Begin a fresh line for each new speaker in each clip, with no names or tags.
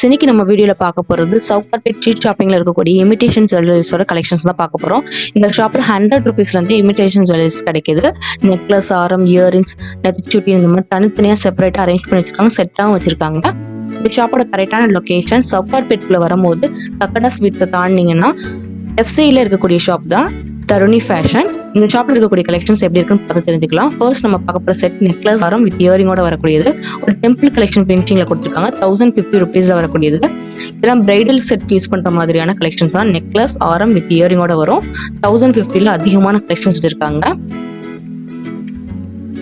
இன்னைக்கு நம்ம வீடியோல பார்க்க போறது சவுகார்பேட் ஸ்ட்ரீட் ஷாப்பிங்ல இருக்கக்கூடிய இமிடேஷன் ஜுவல்லரிஸோட கலெக்ஷன்ஸ் தான் பார்க்க போறோம். இந்த ஷாப்ல 100 rupeesல இருந்து இமிடேஷன் ஜுவல்லரிஸ் கிடைக்குது. நெக்லஸ், ஆரம், இயரிங்ஸ், நெத்திச்சுட்டி இந்த மாதிரி தனித்தனியா செப்பரேட்டா அரேஞ்ச் பண்ணி வச்சிருக்காங்க. செட்டாவும் வச்சிருக்காங்க. இந்த ஷாப்போட கரெக்டான லொகேஷன் சவுகார்பேட்குள்ள வரும்போது தக்கடா ஸ்வீட்ஸை தாண்டினீங்கன்னா எஃப்சில இருக்கக்கூடிய ஷாப் தான் தருணி ஃபேஷன். இந்த ஷாப்ல இருக்கக்கூடிய கலெக்ஷன்ஸ் எப்படி இருக்குன்னு பார்த்து தெரிஞ்சுக்கலாம். ஃபர்ஸ்ட் நம்ம பார்க்க போற செட் நெக்லஸ் ஆரம் வித் இயரிங்கோட வரக்கூடியது. ஒரு டெம்பிள் கலெக்ஷன் ஃபினிஷிங்ல கொடுத்துருக்காங்க. 1050 rupeesல வரக்கூடியது. இதெல்லாம் பிரைடல் செட் யூஸ் பண்ற மாதிரியான கலெக்ஷன்ஸ் தான். நெக்லஸ் ஆரம் வித் இயரிங்கோட வரும். 1050ல அதிகமான கலெக்ஷன்ஸ் வச்சிருக்காங்க.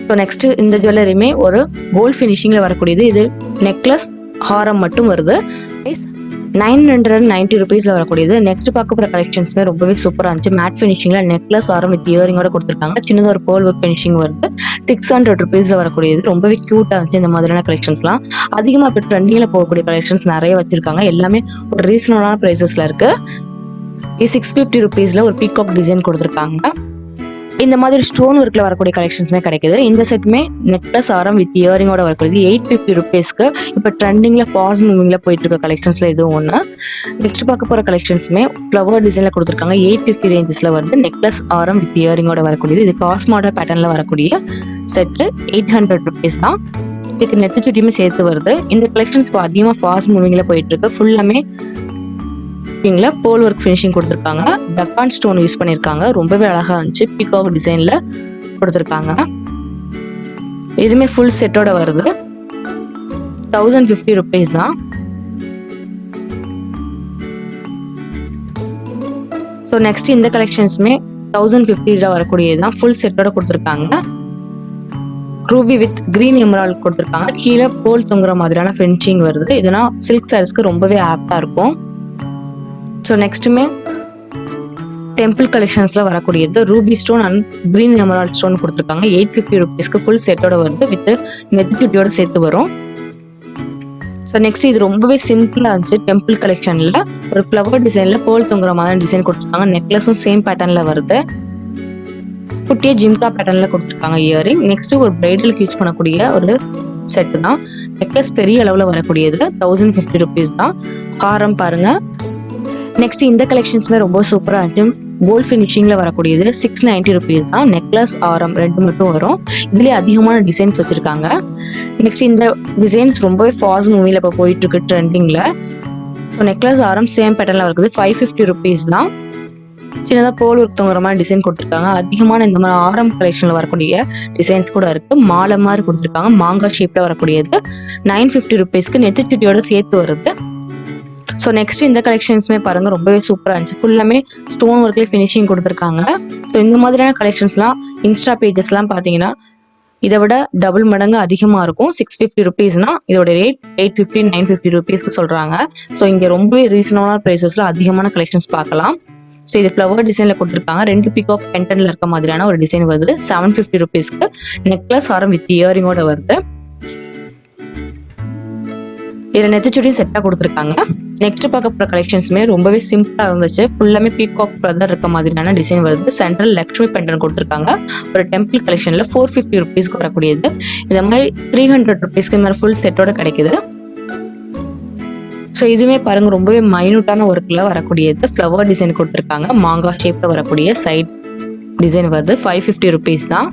ஸோ நெக்ஸ்ட் இந்த ஜுவல்லரியுமே ஒரு கோல்ட் ஃபினிஷிங்ல வரக்கூடியது. இது நெக்லஸ் ஹாரம் மட்டும் வருது. 990 rupeesல வரக்கூடியது. நெக்ஸ்ட் பார்க்க போற கலெக்ஷன்ஸ்மே ரொம்பவே சூப்பரா இருந்துச்சு. மேட் ஃபினிஷிங்ல நெக்லஸ் ஆரம் வித் இயரிங்கோட கொடுத்துருக்காங்க. சின்னது ஒரு பேர்ல் ஒர்க் ஃபினிஷிங் வருது. 600 rupeesல வரக்கூடியது. ரொம்பவே கியூட்டா இருந்துச்சு. இந்த மாதிரியான கலெக்ஷன்ஸ்லாம் அதிகமா இப்போ ட்ரெண்டிங்ல போகக்கூடிய கலெக்ஷன்ஸ் நிறைய வச்சிருக்காங்க. எல்லாமே ஒரு ரீசனபிளான பிரைசஸ்ல இருக்கு. 650 rupeesல ஒரு பீகாக் டிசைன் கொடுத்துருக்காங்க. இந்த மாதிரி ஸ்டோன் ஒர்க்ல வரக்கூடிய கலெக்ஷன்ஸ்மே கிடைக்குது. இந்த செட்மே நெக்லஸ் ஆரம் வித் இயரிங்கோட வரக்கூடியது 850 rupeesக்கு இப்போ ட்ரெண்டிங்ல ஃபாஸ்ட் மூவிங்ல போயிட்டு இருக்க கலெக்ஷன்ஸ்ல இதுவும் ஒன்று. நெக்ஸ்ட் பார்க்க போற கலெக்ஷன்ஸ்மே ஃப்ளவர் டிசைன்ல கொடுத்துருக்காங்க. 850 ரேஞ்சஸ்ல வருது. நெக்லஸ் ஆரம் வித் இயரிங்கோட வரக்கூடியது. இது காஸ் மாடல் பேட்டர்ன்ல வரக்கூடிய செட்டு 800 rupees தான். இதுக்கு நெத்திச்சுட்டியுமே சேர்த்து வருது. இந்த கலெக்ஷன்ஸ் அதிகமா ஃபாஸ்ட் மூவிங்ல போயிட்டு இருக்கு. ஃபுல்லாமே போல் ஒர்க் ஃபினிஷிங் கொடுத்துருக்காங்க. தக்கான் ஸ்டோன் யூஸ் பண்ணிருக்காங்க. ரொம்பவே அழகா இருந்துச்சு. பீகாக் டிசைன்ல கொடுத்துருக்காங்க. இதுமே ஃபுல் செட்டோட வருது. 1050 rupees தான். ஸோ நெக்ஸ்ட் இந்த கலெக்ஷன்ஸ்மே 1050ல வரக்கூடியதுதான். ஃபுல் செட்டோட கொடுத்துருக்காங்க. ரூபி வித் கிரீன் எமரால்ட் கொடுத்துருக்காங்க. கீழே போல் தொங்குற மாதிரியான ஃபினிஷிங் வருது. இதெல்லாம் சில்க் சாரீஸ்க்கு ரொம்பவே ஆப்டா இருக்கும். ஸோ நெக்ஸ்ட்டுமே டெம்பிள் கலெக்ஷன்ஸ்ல வரக்கூடியது Ruby stone and green emerald stone கொடுத்துருக்காங்க. 850 rupeesக்கு ஃபுல் செட்டோட வருது. வித் நெத்திச்சுட்டியோட சேர்த்து வரும். ஸோ நெக்ஸ்ட் இது ரொம்பவே சிம்பிளா இருந்துச்சு. டெம்பிள் கலெக்ஷன்ல ஒரு ஃப்ளவர் டிசைன்ல போல் தொங்குற மாதிரி டிசைன் கொடுத்துருக்காங்க. நெக்லஸும் சேம் பேட்டர்ன்ல வருது. குட்டிய ஜிம்கா பேட்டர்ன்ல கொடுத்துருக்காங்க இயரிங். நெக்ஸ்ட் ஒரு பிரைடலுக்கு யூஸ் பண்ணக்கூடிய ஒரு செட் தான். நெக்லஸ் பெரிய அளவுல வரக்கூடியது. 1050 rupees தான். ஹாரம் பாருங்க. நெக்ஸ்ட் இந்த கலெக்ஷன்ஸ்மே ரொம்ப சூப்பரா இருந்துச்சு. கோல்ட் ஃபினிஷிங்ல வரக்கூடியது 690 rupees தான். நெக்லஸ் ஆரம் ரெண்டு மட்டும் வரும். இதுலயே அதிகமான டிசைன்ஸ் வச்சிருக்காங்க. நெக்ஸ்ட் இந்த டிசைன்ஸ் ரொம்பவே ஃபாஸ்ட் மூவில இப்போ போயிட்டு இருக்கு ட்ரெண்டிங்ல. ஸோ நெக்லஸ் ஆரம் சேம் பேட்டர்ன்ல இருக்குது. 550 rupees தான். சின்னதா போல் ஒர்க் தொங்குற மாதிரி டிசைன் கொடுத்துருக்காங்க. அதிகமான இந்த மாதிரி ஆரம் கலெக்ஷன்ல வரக்கூடிய டிசைன்ஸ் கூட இருக்கு. மாலை மாதிரி கொடுத்துருக்காங்க. மாங்காய் ஷேப்ல வரக்கூடியது 950 rupeesக்கு நெத்திச்சுட்டியோட சேர்த்து வருது. ஸோ நெக்ஸ்ட் இந்த கலெக்ஷன்ஸ்மே பாருங்க ரொம்பவே சூப்பரா இருந்துச்சு. ஃபுல்லாமே ஸ்டோன் ஒர்க்ல ஃபினிஷிங் கொடுத்துருக்காங்க. ஸோ இந்த மாதிரியான கலெக்ஷன்ஸ்லாம் இன்ஸ்டா பேஜஸ்லாம் பார்த்தீங்கன்னா இதை விட டபுள் மடங்கு அதிகமா இருக்கும். 650 rupeesனா இதோட ரேட் 850 950 rupeesக்கு சொல்றாங்க. ஸோ இங்க ரொம்பவே ரீசனபிளான பிரைசஸ்ல அதிகமான கலெக்ஷன்ஸ் பார்க்கலாம். ஸோ இது ஃப்ளவர் டிசைன்ல கொடுத்துருக்காங்க. 2 பீகாக் பென்டன்ல இருக்க மாதிரியான ஒரு டிசைன் வருது. 750 rupeesக்கு நெக்லஸ் ஆரம் வித் இயரிங்கோட வருது. இதுல நெத்திச்சுட்டி செட்டா கொடுத்துருக்காங்க. நெக்ஸ்ட் பார்க்க போற கலெக்ஷன்ஸ்மே ரொம்பவே சிம்பிளா இருந்துச்சு. ஃபுல்லாமே பீகாக் ஃபெதர் இருக்க மாதிரியான டிசைன் வருது. சென்ட்ரல் லக்ஷ்மி பெண்டன் கொடுத்துருக்காங்க. ஒரு டெம்பிள் கலெக்ஷன்ல 450 rupeesக்கு வரக்கூடியது. இந்த மாதிரி 300 rupeesக்கு மேல ஃபுல் செட்டோட கிடைக்குது. ஸோ இதுவுமே பாருங்க ரொம்பவே மைனூட்டான ஒர்க்ல வரக்கூடியது. ஃப்ளவர் டிசைன் கொடுத்துருக்காங்க. மாங்காய் ஷேப்ல வரக்கூடிய சைட் டிசைன் வருது. 550 rupees தான்.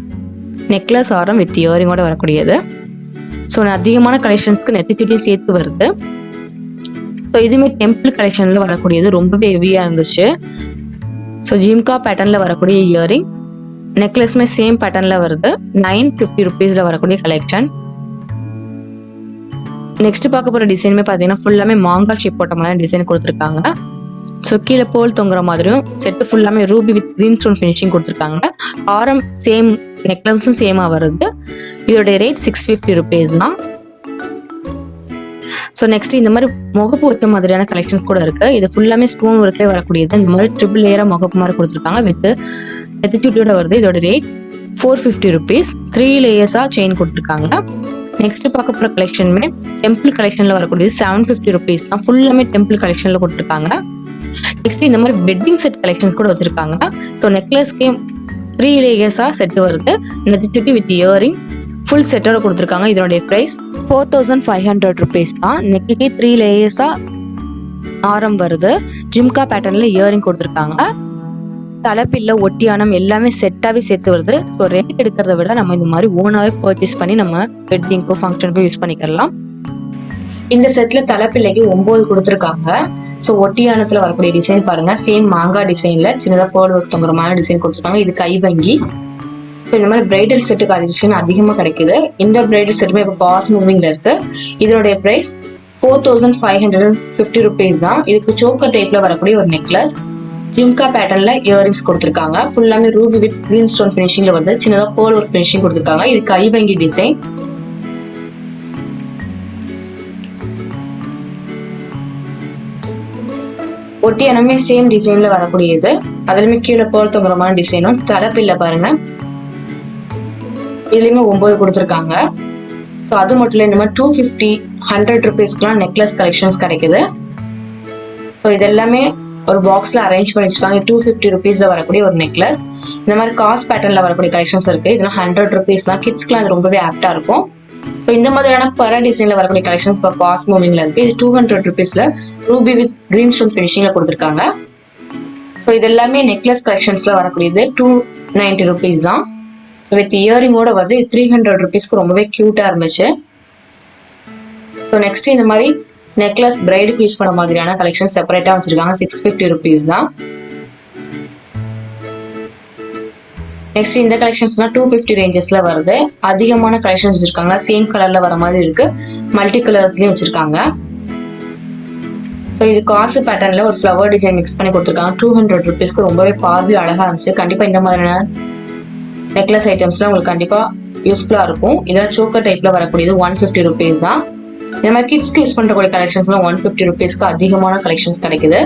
நெக்லஸ் ஆரம் வித் இயரிங்கோட வரக்கூடியது. ஸோ அதிகமான கலெக்ஷன்ஸ்க்கு நெத்திச்சுட்டியும் சேர்த்து வருது. ஸோ இதுவுமே டெம்பிள் கலெக்ஷன்ல வரக்கூடியது. ரொம்பவே ஹெவியா இருந்துச்சு. ஸோ ஜிம்கா பேட்டர்ன்ல வரக்கூடிய இயரிங். நெக்லஸ்மே சேம் பேட்டர்ன்ல வருது. 950 rupeesல வரக்கூடிய கலெக்ஷன். நெக்ஸ்ட் பார்க்க போற டிசைனுமே பாத்தீங்கன்னா ஃபுல்லாமே மாங்காய் ஷேப் போட்ட மாதிரி டிசைன் கொடுத்துருக்காங்க. ஸோ கீழே போல் தொங்குற மாதிரியும் செட்டு ஃபுல்லாமே Ruby with green stone finishing கொடுத்துருக்காங்க. ஆரம் சேம் நெக்லஸும் சேமா வருது. இதோட ரேட் 650 rupees தான். ஸோ நெக்ஸ்ட் இந்த மாதிரி முகப்பு வச்ச மாதிரியான கலெக்ஷன்ஸ் கூட இருக்கு. இது ஃபுல்லாமே ஸ்டோன் ஒர்க்ல வரக்கூடியது. இந்த மாதிரி ட்ரிபிள் லேயரா முகப்பு மாதிரி கொடுத்துருக்காங்க. வித் நெத்திச்சுட்டியோட வருது. இதோட ரேட் 450 rupees. 3 லேயர்ஸா செயின் கொடுத்துருக்காங்க. நெக்ஸ்ட் பார்க்க போற கலெக்ஷனுமே டெம்பிள் கலெக்ஷன்ல வரக்கூடியது. 750 rupees தான். ஃபுல்லாமே டெம்பிள் கலெக்ஷன்ல கொடுத்துருக்காங்க. நெக்ஸ்ட் இந்த மாதிரி வெட்டிங் செட் கலெக்ஷன்ஸ் கூட வச்சிருக்காங்க. ஸோ நெக்லஸ்க்கே 3 லேயர்ஸா செட் வருது. நெத்திச்சுட்டி வித் இயரிங் ஃபுல் செட்டோட கொடுத்துருக்காங்க. இதனுடைய பிரைஸ் 4500 rupees தான். நெக்குக்கு 3 லேயர்ஸா ஆரம் வருது. ஜிம்கா பேட்டர்ன்ல இயரிங் கொடுத்துருக்காங்க. தலைப்பில்ல ஒட்டியானம் எல்லாமே செட்டாவே சேர்த்து வருது. ஸோ ரெண்ட் எடுக்கிறத விட நம்ம இந்த மாதிரி ஓனாவே பர்ச்சேஸ் பண்ணி நம்ம வெட்டிங்க்கோ ஃபங்க்ஷனுக்கோ யூஸ் பண்ணிக்கலாம். இந்த செட்ல தலைப்பிள்ளைக்கு 9 கொடுத்துருக்காங்க. ஸோ ஒட்டியானத்துல வரக்கூடிய டிசைன் பாருங்க, சேம் மாங்காய் டிசைன்ல சின்னதா பேர்ல் ஒர்க் தொங்குற மாதிரி டிசைன் கொடுத்துருக்காங்க. இது கைவங்கி. ஸோ இந்த மாதிரி பிரைடல் செட்டுக்கு டிசைன் அதிகமாக கிடைக்குது. இந்த பிரைடல் செட்டுமே இப்போ ஃபாஸ்ட் மூவிங்ல இருக்கு. இதனுடைய பிரைஸ் 4550 rupees தான். இதுக்கு சோக்கர் டைப்ல வரக்கூடிய ஒரு நெக்லஸ், ஜிம்கா பேட்டர்ன்ல இயரிங்ஸ் கொடுத்துருக்காங்க. ஃபுல்லாமே ரூபி வித் கிரீன் ஸ்டோன் பினிஷிங்ல வந்து சின்னதா பேர்ல் ஒர்க் பினிஷிங் கொடுத்துருக்காங்க. இது கைவங்கி டிசைன். ஒட்டியானமே சேம் டிசைன்ல வரக்கூடியது. அதுலயுமே கீழே பேர்ல் தொங்குற மாதிரி டிசைனும். தலைப்பில்ல பாருங்க, இதுலயுமே 9 கொடுத்துருக்காங்க. ஸோ அது மட்டும் இல்லை, இந்த மாதிரி 250, 100 rupeesக்குலாம் நெக்லஸ் கலெக்ஷன்ஸ் கிடைக்குது. ஸோ இது எல்லாமே ஒரு பாக்ஸ்ல அரேஞ்ச் பண்ணி வச்சிருக்காங்க. 250 rupeesல வரக்கூடிய ஒரு நெக்லஸ். இந்த மாதிரி காஸ் பேட்டர்ன்ல வரக்கூடிய கலெக்ஷன்ஸ் இருக்கு. இதெல்லாம் 100 rupees தான். கிட்ஸ்க்குலாம் அது ரொம்பவே ஆப்டா இருக்கும். ஸோ இந்த மாதிரியான பர டிசைன்ல வரக்கூடிய கலெக்ஷன்ஸ் இப்போ ஃபாஸ்ட் மூவிங்ல இருக்கு. இது 200 rupeesல ரூபி வித் கிரீன் ஸ்டோன் பினிஷிங்ல கொடுத்துருக்காங்க. ஸோ இது எல்லாமே நெக்லஸ் கலெக்ஷன்ஸ்ல வரக்கூடியது 290 rupees தான். ஸோ வித் இயரிங்கோட வந்து 300 rupeesக்கு ரொம்பவே கியூட்டா இருந்துச்சு. ஸோ நெக்ஸ்ட் இந்த மாதிரி நெக்லஸ் பிரைடுக்கு யூஸ் பண்ண மாதிரியான கலெக்ஷன் செப்பரேட்டா வச்சிருக்காங்க. 650 rupees தான். நெக்ஸ்ட் இந்த கலெக்ஷன்ஸ்னா 250 ரேஞ்சஸ்ல வருது. அதிகமான கலெக்ஷன்ஸ் வச்சிருக்காங்க. சேம் கலர்ல வர மாதிரி இருக்கு. மல்டி கலர்ஸ்லயும் வச்சிருக்காங்க. ஸோ இது காசு பேட்டர்ன்ல ஒரு ஃப்ளவர் டிசைன் மிக்ஸ் பண்ணி கொடுத்துருக்காங்க. 200 rupeesக்கு ரொம்பவே பார்வை அழகா இருந்துச்சு. கண்டிப்பா இந்த மாதிரியான நெக்லஸ் ஐட்டம்ஸ்லாம் உங்களுக்கு கண்டிப்பா யூஸ்ஃபுல்லா இருக்கும். இதெல்லாம் சோக்கர் டைப்ல வரக்கூடியது 150 rupees தான். இந்த மாதிரி கிட்ஸ்க்கு யூஸ் பண்றக்கூடிய கலெக்ஷன்ஸ்லாம் 150 rupeesக்கு அதிகமான கலெக்ஷன்ஸ் கிடைக்குது.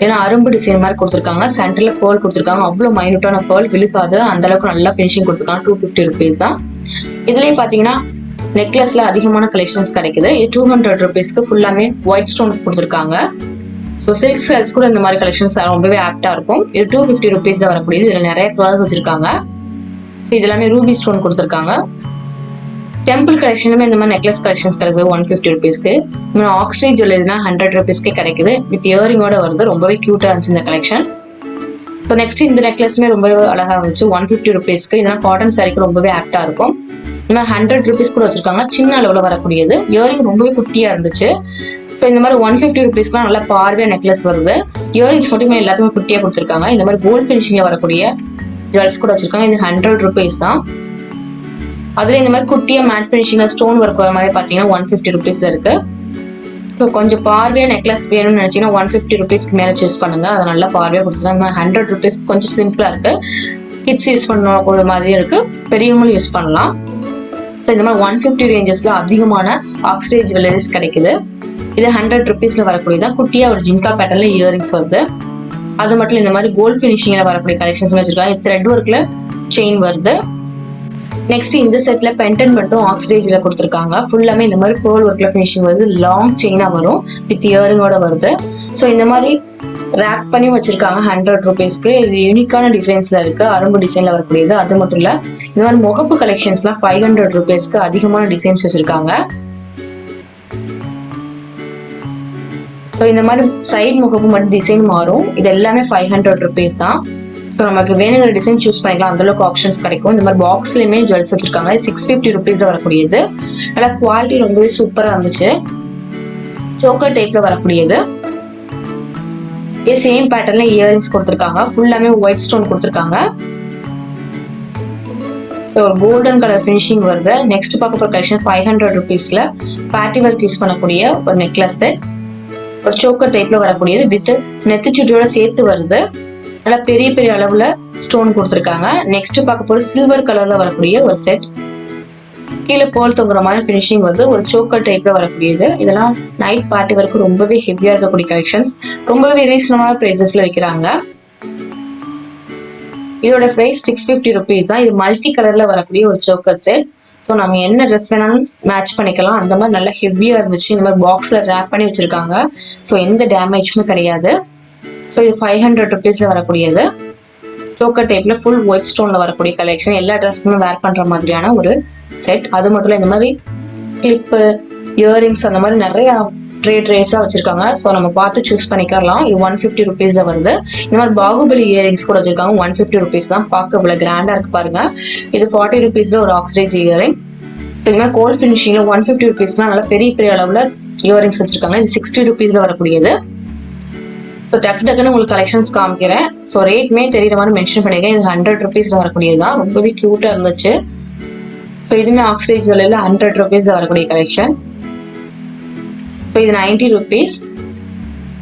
ஏன்னா அரும்பு டிசைன் மாதிரி கொடுத்துருக்காங்க. சென்டர்ல பேர்ல் கொடுத்துருக்காங்க. அவ்வளவு மைனூட்டான பேர்ல் விழுக்காது, அந்த அளவுக்கு நல்லா ஃபினிஷிங் கொடுத்துருக்காங்க. 250 rupees தான். இதுலயே பாத்தீங்கன்னா நெக்லஸ்ல அதிகமான கலெக்ஷன்ஸ் கிடைக்குது. இது 200 rupeesக்கு ஃபுல்லாமே ஒயிட் ஸ்டோன் கொடுத்துருக்காங்க. ஸோ சில்க் ஸ்டைல்ஸ் கூட இந்த மாதிரி கலெக்ஷன்ஸ் ரொம்பவே ஆப்டா இருக்கும். இது 250 rupees தான் வரக்கூடியது. இதுல நிறைய கலர்ஸ் வச்சிருக்காங்க. ஸோ இது எல்லாமே ரூபி ஸ்டோன் கொடுத்துருக்காங்க. டெம்பிள் கலெக்ஷனுமே இந்த மாதிரி நெக்லஸ் கலெக்ஷன்ஸ் கிடைக்குது 150 rupeesக்கு. ஆக்சிடைட் ஜுவல்லரினா 100 rupeesக்கே கிடைக்குது. வித் இயரிங்கோட வருது. ரொம்பவே கியூட்டா இருந்துச்சு இந்த கலெக்ஷன். ஸோ நெக்ஸ்ட் இந்த நெக்லஸ்மே ரொம்பவே அழகா இருந்துச்சு 150 rupeesக்கு. இதெல்லாம் காட்டன் சாரிக்கு ரொம்பவே ஆப்டா இருக்கும். இந்த 100 rupees கூட வச்சிருக்காங்க. சின்ன அளவுல வரக்கூடியது. இயரிங் ரொம்பவே குட்டியா இருந்துச்சு. ஸோ இந்த மாதிரி 150 rupeesக்குலாம் நல்லா பார்வையா நெக்லஸ் வருது. இயரிங்ஸ் மட்டுமே எல்லாத்துக்குமே குட்டியா கொடுத்துருக்காங்க. இந்த மாதிரி கோல்ட் ஃபினிஷிங்ல வரக்கூடிய ஜுவல்ஸ் கூட வச்சிருக்காங்க. இது 100 rupees தான். அதுல இந்த மாதிரி குட்டியா மேட் ஃபினிஷிங்ல ஸ்டோன் ஒர்க் வர மாதிரி பாத்தீங்கன்னா 150 rupeesல இருக்கு. ஸோ கொஞ்சம் பார்வையா நெக்லஸ் வேணும்னு நினைச்சீங்கன்னா 150 rupeesக்கு மேல சூஸ் பண்ணுங்க. அதை நல்லா பார்வையா கொடுத்துருக்காங்க. 100 rupees கொஞ்சம் சிம்பிளா இருக்கு. கிட்ஸ் யூஸ் பண்ண மாதிரி இருக்கு, பெரியவங்களும் யூஸ் பண்ணலாம். ஸோ இந்த மாதிரி 150 ரேஞ்சஸ்ல அதிகமான ஆக்சிடைட் ஜுவல்லரிஸ் கிடைக்குது. இது 100 rupeesல வரக்கூடியதான். குட்டியா ஒரு ஜிம்கா பேட்டர்ன்ல இயரிங்ஸ் வருது. அது மட்டும் இந்த மாதிரி கோல்ட் ஃபினிஷிங்ல வரக்கூடிய கலெக்ஷன்ஸ் வச்சிருக்காங்க. த்ரெட் ஒர்க்ல செயின் வருது. நெக்ஸ்ட் இந்த செட்ல பென்டன் மட்டும் ஆக்சிடைஸ்ல கொடுத்துருக்காங்க. ஃபுல்லாமே இந்த மாதிரி பேர்ல் ஒர்க்ல ஃபினிஷிங் வருது. லாங் செயினா வரும். வித் இயரிங்கோட வருது. ஸோ இந்த மாதிரி ரேப் பண்ணி வச்சிருக்காங்க 100 rupeesக்கு. இது யூனிக்கான டிசைன்ஸ்ல இருக்கு. அரும்பு டிசைன்ல வரக்கூடியது. அது மட்டும் இல்ல, இந்த மாதிரி முகப்பு கலெக்ஷன்ஸ்லாம் 500 rupeesக்கு அதிகமான டிசைன்ஸ் வச்சிருக்காங்க. ஸோ இந்த மாதிரி சைட் முகப்பு மட்டும் டிசைன் மாறும். இது எல்லாமே 500 rupees தான். ஸோ நமக்கு வேணுங்கிற டிசைன் சூஸ் பண்ணிக்கலாம். அந்த அளவுக்கு ஆப்ஷன்ஸ் கிடைக்கும். இந்த மாதிரி பாக்ஸ்லயுமே ஜுவல்ஸ் வச்சிருக்காங்க. 650 rupees வரக்கூடியது. நல்லா குவாலிட்டி ரொம்பவே சூப்பரா இருந்துச்சு. சோக்கர் டைப்ல வரக்கூடியது. சேம் பேட்டர்ன்ல இயரிங்ஸ் கொடுத்துருக்காங்க. ஃபுல்லாமே ஒயிட் ஸ்டோன் கொடுத்துருக்காங்க. ஸோ கோல்டன் கலர் ஃபினிஷிங் வருது. நெக்ஸ்ட் பார்க்க போற கலெக்ஷன் 500 rupeesல பேட்டி ஒர்க் யூஸ் பண்ணக்கூடிய ஒரு நெக்லஸ் செட். ஒரு சோக்கர் டைப்ல வரக்கூடியது. வித் நெத்திச்சுட்டியோட சேர்த்து வருது. நல்லா பெரிய பெரிய அளவுல ஸ்டோன் கொடுத்துருக்காங்க. நெக்ஸ்ட் பார்க்க போற சில்வர் கலர்ல வரக்கூடிய ஒரு செட். கீழே பேர்ல் தொங்குற மாதிரி ஃபினிஷிங் வருது. ஒரு சோக்கர் டைப்ல வரக்கூடியது. இதெல்லாம் நைட் பார்ட்டி வரைக்கும் ரொம்பவே ஹெவியா இருக்கக்கூடிய கலெக்ஷன்ஸ். ரொம்பவே ரீசனபிளான பிரைசஸ்ல வைக்கிறாங்க. இதோட பிரைஸ் 650 rupees தான். இது மல்டி கலர்ல வரக்கூடிய ஒரு சோக்கர் செட். ஸோ நம்ம என்ன ட்ரெஸ் வேணாலும் மேட்ச் பண்ணிக்கலாம். அந்த மாதிரி நல்லா ஹெவியா இருந்துச்சு. இந்த மாதிரி பாக்ஸ்ல ரேப் பண்ணி வச்சிருக்காங்க. ஸோ எந்த டேமேஜுமே கிடையாது. ஸோ இது 500 rupeesல வரக்கூடியது. சோக்கர் டைப்ல ஃபுல் ஒயிட் ஸ்டோன்ல வரக்கூடிய கலெக்ஷன். எல்லா ட்ரெஸ்க்குமே வேர் பண்ற மாதிரியான ஒரு செட். அது மட்டும் இல்ல இந்த மாதிரி கிளிப்பு, இயரிங்ஸ் அந்த மாதிரி நிறைய ட்ரேஸா வச்சிருக்காங்க. ஸோ நம்ம பார்த்து சூஸ் பண்ணிக்கலாம். இது 150 ருபீஸ்ல வருது. இந்த மாதிரி பாகுபலி இயரிங்ஸ் கூட வச்சிருக்காங்க. 150 ருபீஸ் தான். பார்க்க இவ்வளவு கிராண்டா இருக்கு பாருங்க. இது 40 ருபீஸ்ல ஒரு ஆக்சிடைஸ் இயரிங். இந்த மாதிரி கோல்ட் ஃபினிஷிங்ல 150 ருபீஸ்லாம் நல்லா பெரிய பெரிய அளவுல இயரிங்ஸ் வச்சிருக்காங்க. இது 60 ருபீஸ்ல வரக்கூடியது. ஸோ டக்குன்னு உங்களுக்கு கலெக்ஷன்ஸ் காமிக்கிறேன். ஸோ ரேட்மே தெரியுற மாதிரி மென்ஷன் பண்ணிருக்கேன். இது 100 ருபீஸ்ல வரக்கூடியது தான். ரொம்பவே கியூட்டா இருந்துச்சு. ஸோ இதுவுமே ஆக்சிடைஸ் ஜுவல்லரியில 100 ருபீஸ்ல வரக்கூடிய கலெக்ஷன். ஸோ இது 90 ருபீஸ்.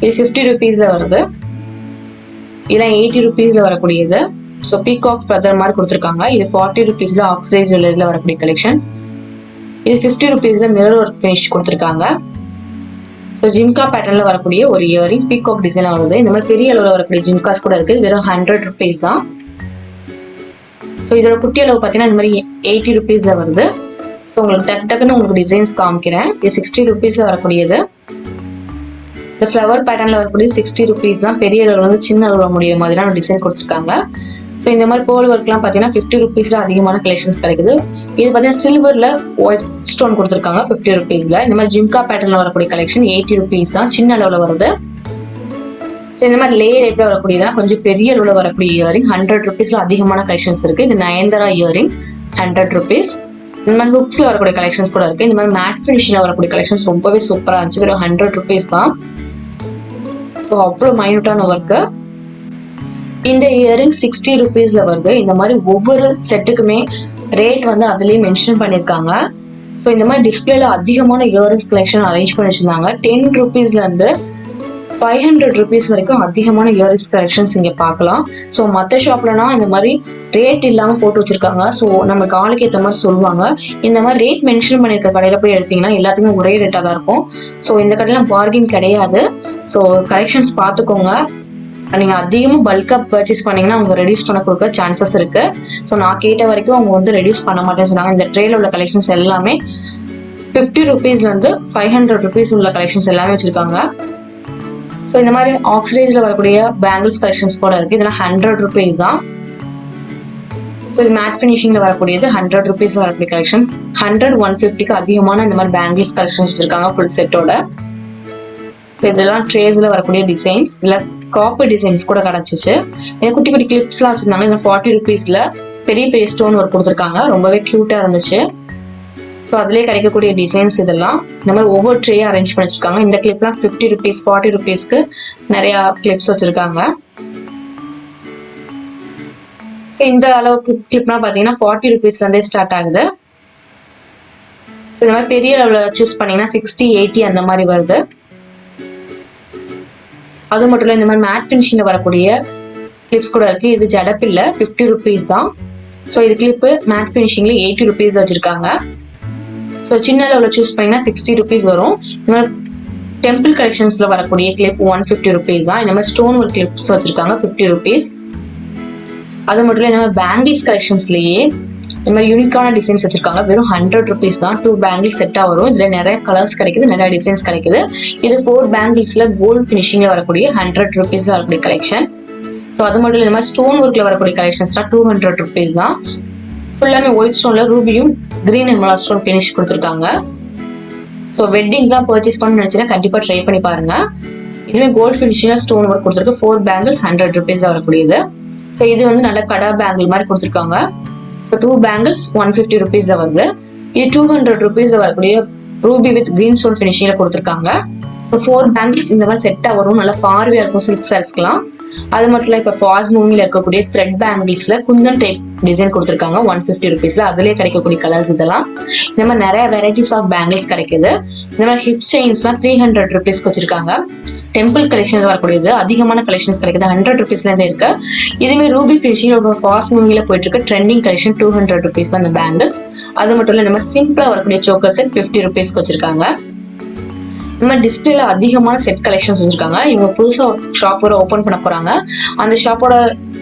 இது 50 ருபீஸ்ல வருது. இதெல்லாம் 80 ருபீஸ்ல வரக்கூடியது. ஸோ பீகாக் ஃபெதர் மாதிரி கொடுத்துருக்காங்க. இது 40 ருபீஸ்ல ஆக்சிடைஸ் ஜுவல்லரியில வரக்கூடிய கலெக்ஷன். இது 50 ருபீஸ்ல மிரர் ஒர்க் ஃபினிஷ் கொடுத்துருக்காங்க. ஸோ ஜிம்கா பேட்டர்ன்ல வரக்கூடிய ஒரு இயரிங் பீகாக் டிசைன் வருது. இந்த மாதிரி பெரிய அளவில் வரக்கூடிய ஜிம்காஸ் கூட இருக்கு. வெறும் 100 ருபீஸ் தான். ஸோ இதோட குட்டி அளவு பார்த்தீங்கன்னா இந்த மாதிரி 80 ருபீஸ்ல வருது. ஸோ உங்களுக்கு டக்குன்னு உங்களுக்கு டிசைன்ஸ் காமிக்கிறேன். இது 60 ருபீஸ்ல வரக்கூடியது. இந்த ஃப்ளவர் பேட்டர்ன்ல வரக்கூடிய 60 ருபீஸ் தான். பெரிய அளவில் வந்து சின்ன அளவில் முடிய மாதிரியான டிசைன் கொடுத்துருக்காங்க. ஸோ இந்த மாதிரி போல் ஒர்க்லாம் பார்த்தீங்கன்னா 50 ருபீஸ்ல அதிகமான கலெக்ஷன்ஸ் கிடைக்குது. இது பார்த்தீங்கன்னா சில்வர்ல ஒயிட் ஸ்டோன் கொடுத்துருக்காங்க 50 ருபீஸ்ல. இந்த மாதிரி ஜிம்கா பேட்டர்ன்ல வரக்கூடிய கலெக்ஷன் 80 ருபீஸ் தான். சின்ன அளவில் வருது. ஸோ இந்த மாதிரி லே டைப்ல வரக்கூடியதான் கொஞ்சம் பெரிய அளவில் வரக்கூடிய இயரிங் 100 ருபீஸ்ல அதிகமான கலெக்ஷன்ஸ் இருக்கு. இது நயன்தாரா இயரிங் 100 ருபீஸ். இந்த மாதிரி லுக்ஸ்ல வரக்கூடிய கலெக்ஷன்ஸ் கூட இருக்கு. இந்த மாதிரி மேட் ஃபினிஷ்ல வரக்கூடிய கலெக்ஷன்ஸ் ரொம்பவே சூப்பரா இருந்துச்சு. வெறும் 100 ருபீஸ் தான். ஸோ அவ்வளோ மைனூட்டான ஒர்க்கு. இந்த இயரிங் 60 ருபீஸ்ல வருது. இந்த மாதிரி ஒவ்வொரு செட்டுக்குமே ரேட் வந்து அதுலயே மென்ஷன் பண்ணிருக்காங்க. ஸோ இந்த மாதிரி டிஸ்பிளேல அதிகமான இயரிங்ஸ் கலெக்ஷன் அரேஞ்ச் பண்ணி வச்சிருந்தாங்க. 10 ருபீஸ்ல இருந்து 500 ருபீஸ் வரைக்கும் அதிகமான இயரிங்ஸ் கலெக்ஷன்ஸ் இங்க பார்க்கலாம். ஸோ மற்ற ஷாப்லனா இந்த மாதிரி ரேட் இல்லாம போட்டு வச்சிருக்காங்க. ஸோ நமக்கு ஆளுக்கு ஏற்ற மாதிரி சொல்லுவாங்க. இந்த மாதிரி ரேட் மென்ஷன் பண்ணிருக்க கடையில போய் எடுத்தீங்கன்னா எல்லாத்துக்குமே ஒரே ரேட்டா தான் இருக்கும். ஸோ இந்த கடையில பார்கின் கிடையாது. ஸோ கலெக்ஷன்ஸ் பார்த்துக்கோங்க. நீங்க அதிகமா பல்கா பர்ச்சேஸ் பண்ணீங்கன்னா அவங்க ரெடியூஸ் பண்ண கொடுக்க சான்சஸ் இருக்கு. ஸோ நான் கேட்ட வரைக்கும் அவங்க வந்து ரெடியூஸ் பண்ண மாட்டேன்னு சொன்னாங்க. இந்த ட்ரேல உள்ள கலெக்ஷன்ஸ் எல்லாமே 50 ருபீஸ்ல இருந்து 500 ருபீஸ் உள்ள கலெக்ஷன்ஸ் எல்லாமே வச்சிருக்காங்க. ஸோ இந்த மாதிரி ஆக்சிடைஸ்ல வரக்கூடிய பேங்கிள்ஸ் கலெக்ஷன்ஸ் கூட இருக்கு. இதெல்லாம் 100 ருபீஸ் தான். ஸோ இது மேட் ஃபினிஷிங்ல வரக்கூடியது 100 ருபீஸ் வரக்கூடிய கலெக்ஷன். 100, 150க்கு அதிகமான இந்த மாதிரி பேங்கிள்ஸ் கலெக்ஷன்ஸ் வச்சிருக்காங்க ஃபுல் செட்டோட. ஸோ இதெல்லாம் ட்ரேஸ்ல வரக்கூடிய டிசைன்ஸ். இல்ல காப்பி டிசைன்ஸ் கூட கிடைச்சிச்சு. இந்த குட்டி குட்டி கிளிப்ஸ்லாம் வச்சிருந்தாங்க. இந்த 40 ருபீஸ்ல பெரிய பெரிய ஸ்டோன் ஒர்க் கொடுத்துருக்காங்க. ரொம்பவே கியூட்டா இருந்துச்சு. ஸோ அதுலேயே கிடைக்கக்கூடிய டிசைன்ஸ் இதெல்லாம். இந்த மாதிரி ஒவ்வொரு ட்ரே அரேஞ்ச் பண்ணி வச்சிருக்காங்க. இந்த கிளிப்லாம் 50 ருபீஸ், 40 ருபீஸ்க்கு நிறைய கிளிப்ஸ் வச்சிருக்காங்க. ஸோ இந்த அளவுக்கு கிளிப்லாம் பார்த்தீங்கன்னா 40 ருபீஸ்ல இருந்தே ஸ்டார்ட் ஆகுது. ஸோ இந்த மாதிரி பெரிய அளவில் சூஸ் பண்ணீங்கன்னா 60, 80 அந்த மாதிரி வருது. அது மட்டும் இல்லை இந்த மாதிரி மேட் ஃபினிஷிங்ல வரக்கூடிய கிளிப்ஸ் கூட இருக்கு. இது ஜடப்பில்ல 50 ருபீஸ் தான். ஸோ இது கிளிப்பு மேட் ஃபினிஷிங்ல 80 ருபீஸ் வச்சிருக்காங்க. ஸோ சின்ன அளவில் சூஸ் பண்ணீங்கன்னா 60 ருபீஸ் வரும். இந்த மாதிரி டெம்பிள் கலெக்ஷன்ஸ்ல வரக்கூடிய கிளிப் 150 ருபீஸ் தான். இந்த மாதிரி ஸ்டோன் ஒர்க் கிளிப்ஸ் வச்சிருக்காங்க 50 ருபீஸ். அது மட்டும் இல்லை இந்த மாதிரி பேங்கிள்ஸ் கலெக்ஷன்ஸ்லயே இந்த மாதிரி யூனிக்கான டிசைன்ஸ் வச்சிருக்காங்க. வெறும் 100 ருபீஸ் தான். 2 பேங்கிள்ஸ் செட்டா வரும். இதுல நிறைய கலர்ஸ் கிடைக்குது, நிறைய டிசைன்ஸ் கிடைக்குது. இது 4 பேங்கிள்ஸ்ல கோல்டு ஃபினிஷிங்ல வரக்கூடிய 100 ருபீஸ்ல வரக்கூடிய கலெக்ஷன். ஸோ அது மட்டும் இல்லை இந்த மாதிரி ஸ்டோன் ஒர்க்ல வரக்கூடிய கலெக்ஷன்ஸ்லாம் 200 ருபீஸ் தான். ஃபுல்லாமே ஒயிட் ஸ்டோன்ல ரூபியும் கிரீன் எமரால்ட் ஸ்டோன் ஃபினிஷ் கொடுத்துருக்காங்க. ஸோ வெட்டிங்லாம் பர்ச்சேஸ் பண்ணணும்னு நினைச்சீங்கன்னா கண்டிப்பா ட்ரை பண்ணி பாருங்க. இதுவே கோல்டு ஃபினிஷிங்ல ஸ்டோன் ஒர்க் கொடுத்துருக்கு. 4 பேங்கிள்ஸ் 100 ருபீஸ் வரக்கூடியது. ஸோ இது வந்து நல்ல கடா பேங்கிள் மாதிரி கொடுத்துருக்காங்க. ஸோ 2 பேங்கிள்ஸ் 150 ருபீஸ்ல வருது. இது 200 ருபீஸ்ல வரக்கூடிய ரூபி வித் கிரீன் ஸ்டோன் ஃபினிஷிங்ல கொடுத்துருக்காங்க. ஸோ 4 பேங்கிள்ஸ் இந்த மாதிரி செட்டா வரும். நல்லா பார்வையா இருக்கும் சில்க் சாரீஸ்க்குலாம். அது மட்டும் இல்ல இப்ப ஃபாஸ்ட் மூவிங்ல இருக்கக்கூடிய த்ரெட் பேங்கிள்ஸ்ல குந்தன் டைப் டிசைன் கொடுத்துருக்காங்க 150 ருபீஸ்ல. அதுலயே கிடைக்கக்கூடிய கலர்ஸ் இதெல்லாம். இந்த மாதிரி நிறைய வெரைட்டிஸ் ஆஃப் பேங்கிள்ஸ் கிடைக்குது. இந்த மாதிரி ஹிப் செயின்ஸ்லாம் 300 ருபீஸ்க்கு வச்சிருக்காங்க. டெம்பிள் கலெக்ஷன் வரக்கூடியது அதிகமான கலெக்ஷன்ஸ் கிடைக்குது. 100 ருபீஸ்ல இருந்து இருக்கு. இதுவே ரூபி ஃபினிஷிங் ஃபாஸ்ட் மூவிங்ல போயிட்டு இருக்க ட்ரெண்டிங் கலெக்ஷன் 200 ருபீஸ் தான் இந்த பேங்கிள்ஸ். அது மட்டும் இல்ல இந்த மாதிரி சிம்பிளா வரக்கூடிய சோக்கர் செட் 50 ருபீஸ்க்கு வச்சிருக்காங்க. இந்த மாதிரி டிஸ்பிளேல அதிகமான செட் கலெக்ஷன்ஸ் வச்சிருக்காங்க. இவங்க புதுசா ஷாப் ஒரு ஓபன் பண்ண போறாங்க. அந்த ஷாப்போட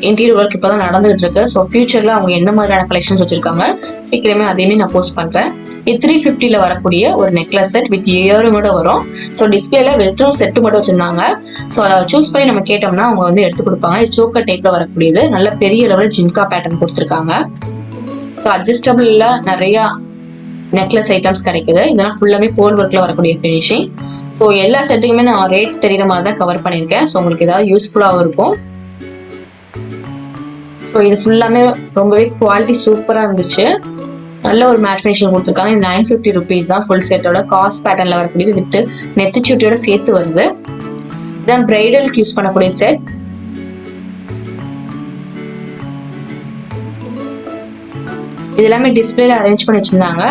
இன்டீரியர் ஒர்க் இப்பதான் நடந்துகிட்டு இருக்கு. ஸோ ஃபியூச்சர்ல அவங்க என்ன மாதிரியான கலெக்ஷன்ஸ் வச்சிருக்காங்க சீக்கிரமே அதையுமே நான் போஸ்ட் பண்றேன். இது 350ல வரக்கூடிய ஒரு நெக்லஸ் செட் வித் இயரிங்கோட வரும். ஸோ டிஸ்பிளேல வெறும் செட்டு மட்டும் வச்சிருந்தாங்க. ஸோ அதை சூஸ் பண்ணி நம்ம கேட்டோம்னா அவங்க வந்து எடுத்து கொடுப்பாங்க. சோக்கர் டைப்ல வரக்கூடியது நல்ல பெரிய லெவல் ஜிம்கா பேட்டர்ன் கொடுத்துருக்காங்க. ஸோ அட்ஜஸ்டபிள்ல நிறைய நெக்லஸ் ஐட்டம்ஸ் கிடைக்குது. இதெல்லாம் ஃபுல்லாமே போல் ஒர்க்ல வரக்கூடிய ஃபினிஷிங். ஸோ எல்லா செட்டுக்குமே நான் ரேட் தெரியுற மாதிரி தான் கவர் பண்ணியிருக்கேன். ஸோ உங்களுக்கு ஏதாவது யூஸ்ஃபுல்லாகவும் இருக்கும். ஸோ இது ஃபுல்லாமே ரொம்பவே குவாலிட்டி சூப்பராக இருந்துச்சு. நல்ல ஒரு மேட் ஃபினிஷிங் கொடுத்துருக்காங்க. இது 950 ருபீஸ் தான் ஃபுல் செட்டோட காஸ்ட் பேட்டர்ன்ல வரக்கூடியது வித் நெத்திச்சுட்டியோட சேர்த்து வருது. இதான் பிரைடலுக்கு யூஸ் பண்ணக்கூடிய செட். இது எல்லாமே டிஸ்பிளேல அரேஞ்ச் பண்ணி வச்சிருந்தாங்க.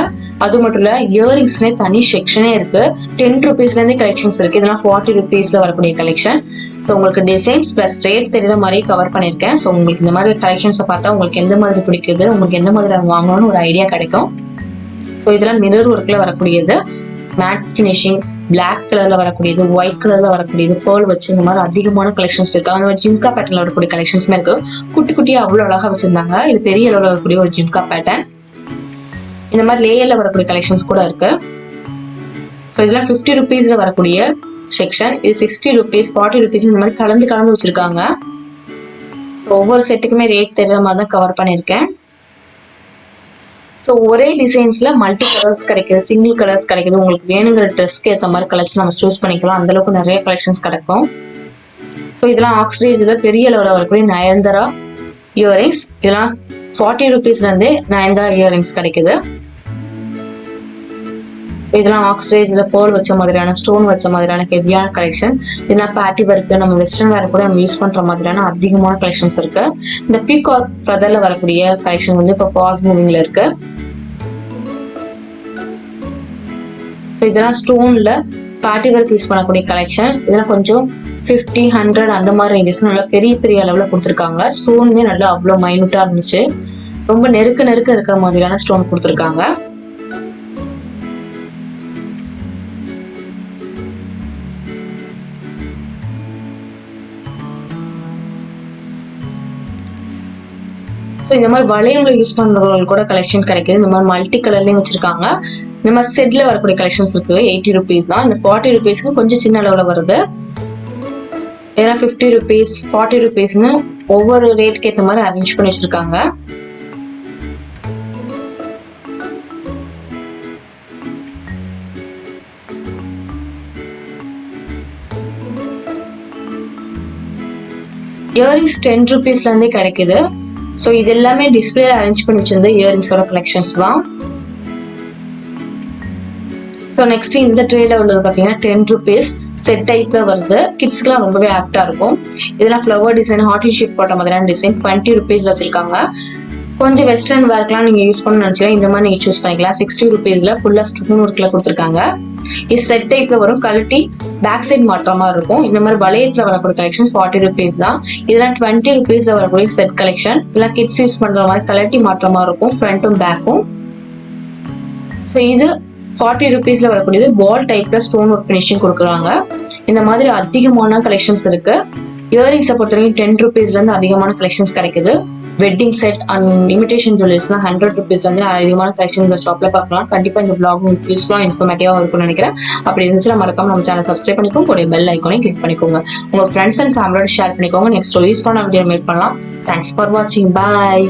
அது மட்டும் இல்ல இயரிங்ஸ்னே தனி செக்ஷனே இருக்கு. 10 ருபீஸ்ல இருந்து கலெக்ஷன்ஸ் இருக்கு. இதெல்லாம் 40 ருபீஸ்ல வரக்கூடிய கலெக்ஷன். ஸோ உங்களுக்கு டிசைன்ஸ் பிளஸ் ரேட் தெரியுற மாதிரி கவர் பண்ணிருக்கேன். ஸோ உங்களுக்கு இந்த மாதிரி கலெக்ஷன்ஸை பார்த்தா உங்களுக்கு எந்த மாதிரி பிடிக்குது, உங்களுக்கு எந்த மாதிரி வாங்கணும்னு ஒரு ஐடியா கிடைக்கும். ஸோ இதெல்லாம் மிரர் ஒர்க்ல வரக்கூடியது, மேட் ஃபினிஷிங், பிளாக் கலர்ல வரக்கூடியது, ஒயிட் கலர்ல வரக்கூடியது, பேர்ல் வச்சு இந்த மாதிரி அதிகமான கலெக்ஷன்ஸ் இருக்கு. அந்த மாதிரி ஜிம்கா பேட்டர்ல வரக்கூடிய கலெக்ஷன்ஸ்மே இருக்கு. குட்டி குட்டியா அவ்வளவு அழகா வச்சிருந்தாங்க. இது பெரிய அளவுல வரக்கூடிய ஒரு ஜிம்கா பேட்டர்ன். இந்த மாதிரி லேயர்ல வரக்கூடிய கலெக்ஷன்ஸ் கூட இருக்கு. ஸோ இதெல்லாம் 50 ருபீஸ்ல வரக்கூடிய செக்ஷன். இது 60 ருபீஸ், 40 ருபீஸ் இந்த மாதிரி கலந்து வச்சிருக்காங்க. ஸோ ஒவ்வொரு செட்டுக்குமே ரேட் தெரியுற மாதிரி தான் கவர் பண்ணியிருக்கேன். ஸோ ஒரே டிசைன்ஸ்ல மல்டி கலர்ஸ் கிடைக்குது, சிங்கிள் கலர்ஸ் கிடைக்குது. உங்களுக்கு வேணுங்கிற ட்ரெஸ்க்கு ஏற்ற மாதிரி கலெக்ஷன் நம்ம சூஸ் பண்ணிக்கலாம். அந்த அளவுக்கு நிறைய கலெக்ஷன்ஸ் கிடைக்கும். ஸோ இதெல்லாம் ஆக்ஸ்ரேஜ்ல பெரிய அளவில் வரக்கூடிய நயன்தாரா இயரிங்ஸ். இதெல்லாம் 40 ருபீஸ்ல இருந்தே நயன்தாரா இயரிங்ஸ் கிடைக்குது. இதெல்லாம் ஆக்ஸ்ரேஜ்ல பேர்ல் வச்ச மாதிரியான, ஸ்டோன் வச்ச மாதிரியான ஹெவியான கலெக்ஷன். இதெல்லாம் பார்ட்டி ஒர்க்கு, நம்ம வெஸ்டர்ன் வேர் கூட நம்ம யூஸ் பண்ற மாதிரியான அதிகமான கலெக்ஷன்ஸ் இருக்கு. இந்த பீகாக் ஃபெதர்ல வரக்கூடிய கலெக்ஷன் வந்து இப்போ ஃபாஸ்ட் மூவிங்ல இருக்கு. ஸோ இதெல்லாம் ஸ்டோன்ல பார்ட்டி ஒர்க் யூஸ் பண்ணக்கூடிய கலெக்ஷன். இதெல்லாம் கொஞ்சம் 50, 100 அந்த மாதிரி ரேஞ்சஸ் நல்லா பெரிய பெரிய அளவுல கொடுத்துருக்காங்க. ஸ்டோனுமே நல்லா அவ்வளோ மைனூட்டா இருந்துச்சு. ரொம்ப நெருக்க இருக்கிற மாதிரியான ஸ்டோன் கொடுத்துருக்காங்க. ஸோ இந்த மாதிரி வளையங்களை யூஸ் பண்றவங்களுக்கு கூட கலெக்ஷன் கிடைக்குது. இந்த மாதிரி மல்டி கலர்லயும் வச்சிருக்காங்க. இந்த மாதிரி செட்ல வரக்கூடிய கலெக்ஷன்ஸ் இருக்கு. 80 ருபீஸ் தான். இந்த 40 ருபீஸ்க்கு கொஞ்சம் சின்ன அளவுல வருது. ஏன்னா 50 ருபீஸ், 40 ருபீஸ்னு ஒவ்வொரு ரேட்க்கு ஏற்ற மாதிரி அரேஞ்ச் பண்ணி வச்சிருக்காங்க. இயரிங்ஸ் 10 ருபீஸ்ல இருந்தே கிடைக்குது. ஸோ இது எல்லாமே டிஸ்பிளேல அரேஞ்ச் பண்ணி வச்சிருந்த இயரிங்ஸோட கலெக்ஷன்ஸ் தான். ஸோ நெக்ஸ்ட் இந்த ட்ரேல உள்ளது பார்த்தீங்கன்னா 10 ருபீஸ் செட் டைப்ல வருது. கிட்ஸ்க்குலாம் ரொம்பவே ஆப்டா இருக்கும். இதெல்லாம் ஃப்ளவர் டிசைன், ஹார்ட் ஷீட் போட்ட மாதிரியான டிசைன் 20 ருபீஸ்ல வச்சிருக்காங்க. கொஞ்சம் வெஸ்டர்ன் வேர்க்கெல்லாம் நீங்க யூஸ் பண்ணணும்னு நினைச்சீங்கன்னா இந்த மாதிரி நீங்க சூஸ் பண்ணிக்கலாம். 60 ருபீஸ்ல ஃபுல்லா ஸ்டோன் ஒர்க்ல கொடுத்துருக்காங்க. இது செட் டைப்ல வரும். கழட்டி பேக் சைட் மாற்ற மாதிரி இருக்கும். இந்த மாதிரி வளையத்துல வரக்கூடிய கலெக்ஷன் 40 ருபீஸ் தான். இதெல்லாம் 20 ருபீஸ்ல வரக்கூடிய செட் கலெக்ஷன். இதெல்லாம் கிட்ஸ் யூஸ் பண்ற மாதிரி கழட்டி மாற்ற மாதிரி இருக்கும், ஃப்ரண்ட்டும் பேக்கும். ஸோ இது 40 ருபீஸ்ல வரக்கூடியது பால் டைப்ல ஸ்டோன் ஒர்க் ஃபினிஷிங் கொடுக்குறாங்க. இந்த மாதிரி அதிகமான கலெக்ஷன்ஸ் இருக்கு. இயரிங்ஸை பொறுத்த வரைக்கும் 10 ருபீஸ்ல இருந்து அதிகமான கலெக்ஷன்ஸ் கிடைக்குது. வெட்டிங் செட் அண்ட் இமிடேஷன் ஜுவல்லர்ஸ்லாம் 100 ருபீஸ் வந்து அதிகமான கலெக்ஷன் இந்த ஷாப்ல பார்க்கலாம். கண்டிப்பா இந்த vlog உங்களுக்கு யூஸ்ஃபுல்லா இன்ஃபர்மேட்டிவா இருக்கும்னு நினைக்கிறேன். அப்படி இருந்துச்சுன்னா மறக்காம நம்ம சேனல் சப்ஸ்கிரைப் பண்ணிக்கோங்க, கூட பெல் ஐக்கானையும் கிளிக் பண்ணிக்கோங்க. உங்க ஃப்ரெண்ட்ஸ் அண்ட் ஃபேமிலியோட ஷேர் பண்ணிக்கோங்க. நெக்ஸ்ட் யூஸ்ஃபுல்லான வீடியோ மேக் பண்ணலாம். தேங்க்ஸ் ஃபார் வாட்சிங். பாய்.